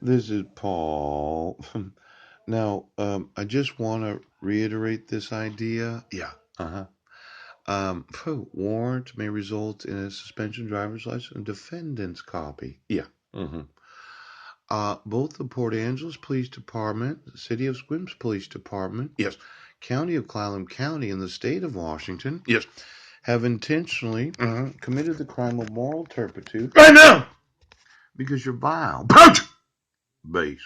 This is Paul. Now, I just want to reiterate this idea. Yeah. Uh-huh. Warrant may result in a suspension driver's license and defendant's copy. Yeah. Mm-hmm. Both the Port Angeles Police Department, the City of Squims Police Department, yes, County of Clallam County, and the State of Washington, yes, have intentionally committed the crime of moral turpitude. Right now! Because you're vile. Punch! Base.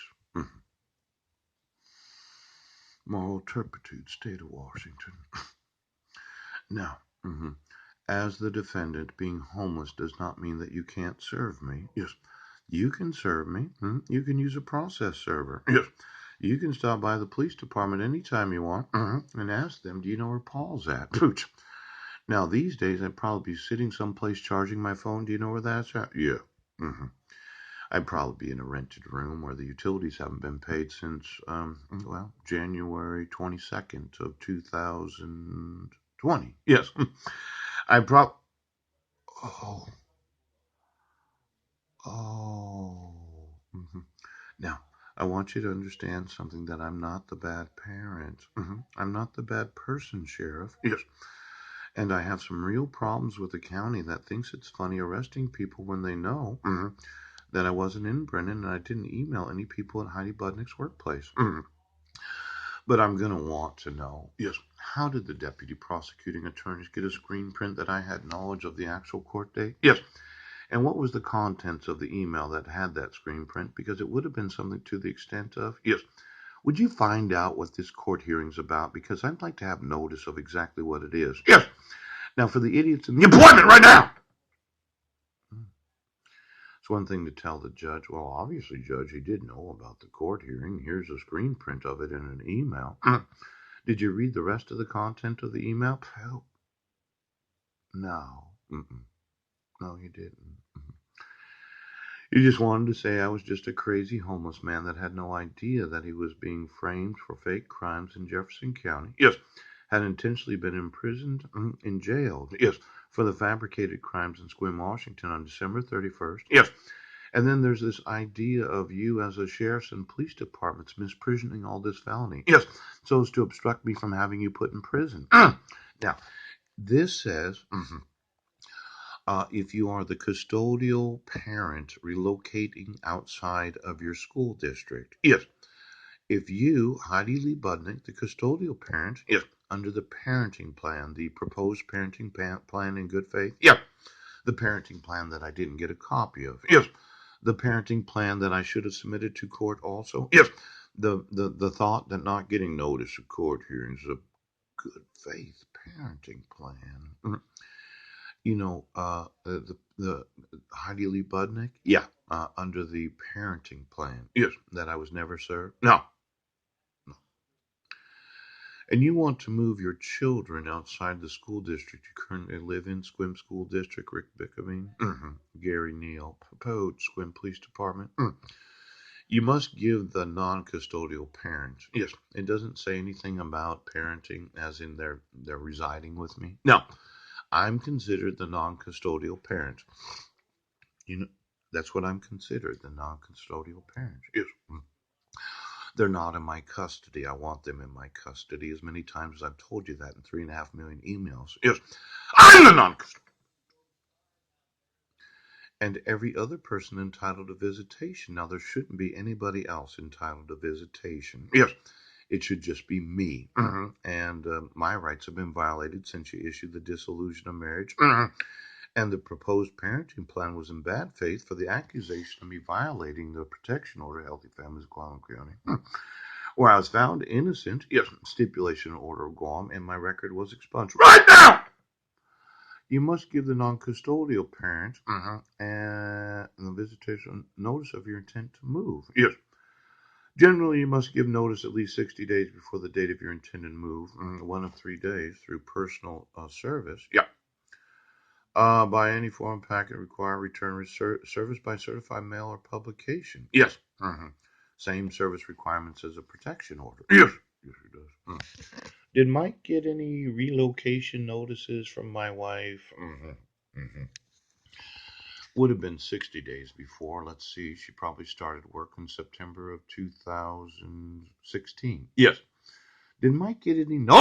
Moral turpitude, State of Washington. Now, as the defendant, being homeless does not mean that you can't serve me. Yes, you can serve me. You can use a process server. Yes, you can stop by the police department anytime you want and ask them, do you know where Paul's at? Pooch. Now, these days, I'd probably be sitting someplace charging my phone. Do you know where that's at? Yeah. hmm I'd probably be in a rented room where the utilities haven't been paid since, January 22nd of 2020. Yes. I prob. Oh, oh. Now, I want you to understand something that I'm not the bad parent. I'm not the bad person, Sheriff. Yes. And I have some real problems with the county that thinks it's funny arresting people when they know that I wasn't in Brennan and I didn't email any people at Heidi Budnick's workplace. But I'm going to want to know, yes, how did the deputy prosecuting attorneys get a screen print that I had knowledge of the actual court date? Yes. And what was the contents of the email that had that screen print? Because it would have been something to the extent of, yes, would you find out what this court hearing's about? Because I'd like to have notice of exactly what it is. Yes. Now, for the idiots in the appointment right now! It's one thing to tell the judge, well, obviously, Judge, he did know about the court hearing. Here's a screen print of it in an email. Did you read the rest of the content of the email? Hell, no. No, you didn't. You just wanted to say I was just a crazy homeless man that had no idea that he was being framed for fake crimes in Jefferson County. Yes. Had intentionally been imprisoned and jailed. Yes. For the fabricated crimes in Squim, Washington on December 31st. Yes. And then there's this idea of you as a sheriff's and police departments misprisioning all this felony. Yes. So as to obstruct me from having you put in prison. Now, this says if you are the custodial parent relocating outside of your school district. Yes. If you, Heidi Lee Budnick, the custodial parent, yes, under the parenting plan, the proposed parenting plan in good faith, yeah, the parenting plan that I didn't get a copy of, yes, the parenting plan that I should have submitted to court also, yes, the thought that not getting notice of court hearings is a good faith parenting plan. The Heidi Lee Budnick? Yeah, under the parenting plan. Yes, that I was never served. No, no. And you want to move your children outside the school district you currently live in, Squim School District, Rick Bickabine, Gary Neal, Pope, Squim Police Department. You must give the non-custodial parents. Yes, it doesn't say anything about parenting, as in they're residing with me. No, I'm considered the non-custodial parent. You know, that's what I'm considered, the non-custodial parent. Yes. They're not in my custody. I want them in my custody as many times as I've told you that in 3.5 million emails. Yes. I'm the non-custodial. And every other person entitled to visitation. Now, there shouldn't be anybody else entitled to visitation. Yes. It should just be me. And my rights have been violated since you issued the dissolution of marriage. And the proposed parenting plan was in bad faith for the accusation of me violating the protection order of Healthy Families of Guam County, where I was found innocent, yes, stipulation order of Guam, and my record was expunged. Right now! You must give the non-custodial parent and the visitation notice of your intent to move. Yes. Generally, you must give notice at least 60 days before the date of your intended move, 1 of 3 days through personal service. Yeah. By any form packet require return service by certified mail or publication. Yes. Same service requirements as a protection order. Yes. Yes, it does. Did Mike get any relocation notices from my wife? Would have been 60 days before. Let's see. She probably started work in September of 2016. Yes. Did Mike get any? No!